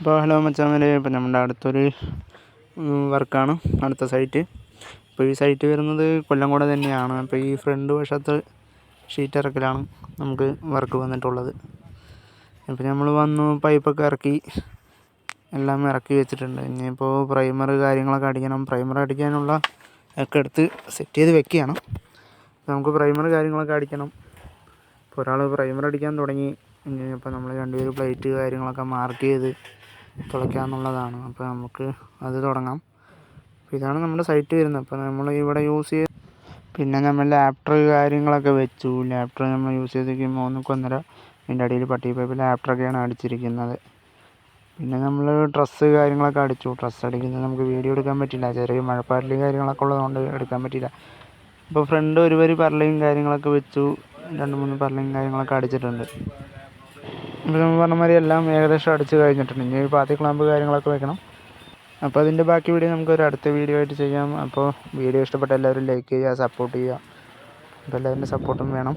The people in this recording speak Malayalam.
ഇപ്പോൾ ഹലോ മച്ചാന്മാരെ, ഇപ്പം നമ്മുടെ അടുത്തൊരു വർക്കാണ് അടുത്ത സൈറ്റ്. ഇപ്പോൾ ഈ സൈറ്റ് വരുന്നത് കൊല്ലംകോട് തന്നെയാണ്. അപ്പോൾ ഈ ഫ്രണ്ട് വശത്ത് ഷീറ്റ് ഇറക്കലാണ് നമുക്ക് വർക്ക് വന്നിട്ടുള്ളത്. ഇപ്പോൾ നമ്മൾ വന്നു പൈപ്പൊക്കെ ഇറക്കി എല്ലാം ഇറക്കി വെച്ചിട്ടുണ്ട്. ഇനിയിപ്പോൾ പ്രൈമർ കാര്യങ്ങളൊക്കെ അടിക്കണം. പ്രൈമർ അടിക്കാനുള്ള ഒക്കെ എടുത്ത് സെറ്റ് ചെയ്ത് വെക്കുകയാണ്. നമുക്ക് പ്രൈമർ കാര്യങ്ങളൊക്കെ അടിക്കണം. ഇപ്പോൾ ഒരാൾ പ്രൈമർ അടിക്കാൻ തുടങ്ങി. ഇപ്പോൾ നമ്മൾ രണ്ടുപേരും പ്ലേറ്റ് കാര്യങ്ങളൊക്കെ മാർക്ക് ചെയ്ത് തുളയ്ക്കാമെന്നുള്ളതാണ്. അപ്പോൾ നമുക്ക് അത് തുടങ്ങാം. അപ്പോൾ ഇതാണ് നമ്മുടെ സൈറ്റ് വരുന്നത്. അപ്പോൾ നമ്മൾ ഇവിടെ യൂസ് ചെയ്ത് പിന്നെ നമ്മൾ ലാപ്റ്റർ കാര്യങ്ങളൊക്കെ വെച്ചു. ലാപ്റ്റർ നമ്മൾ യൂസ് ചെയ്തിരിക്കുമ്പോൾ 1:1.5 അതിൻ്റെ അടിയിൽ പട്ടി പൈപ്പ് ലാപ്റ്ററൊക്കെയാണ് അടിച്ചിരിക്കുന്നത്. പിന്നെ നമ്മൾ ഡ്രസ്സ് കാര്യങ്ങളൊക്കെ അടിച്ചു. ഡ്രസ്സ് അടിക്കുന്നത് നമുക്ക് വീഡിയോ എടുക്കാൻ പറ്റില്ല, ചെറിയ മഴപ്പാറ്റിൽ കാര്യങ്ങളൊക്കെ ഉള്ളതുകൊണ്ട് എടുക്കാൻ പറ്റില്ല. ഇപ്പോൾ ഫ്രണ്ട് ഒരു വരി പർലയും കാര്യങ്ങളൊക്കെ വെച്ചു. 2-3 പർലയും കാര്യങ്ങളൊക്കെ അടിച്ചിട്ടുണ്ട്. ഇപ്പോൾ നമ്മൾ പറഞ്ഞ മാതിരി എല്ലാം ഏകദേശം അടിച്ച് കഴിഞ്ഞിട്ടുണ്ട്. ഇനി പാത്തി ക്ലാമ്പ് കാര്യങ്ങളൊക്കെ വെക്കണം. അപ്പോൾ അതിൻ്റെ ബാക്കി വീഡിയോ നമുക്കൊരു അടുത്ത വീഡിയോ ആയിട്ട് ചെയ്യാം. അപ്പോൾ വീഡിയോ ഇഷ്ടപ്പെട്ട എല്ലാവരും ലൈക്ക് ചെയ്യുക, സപ്പോർട്ട് ചെയ്യുക. അപ്പോൾ എല്ലാവരുടെ സപ്പോർട്ടും വേണം.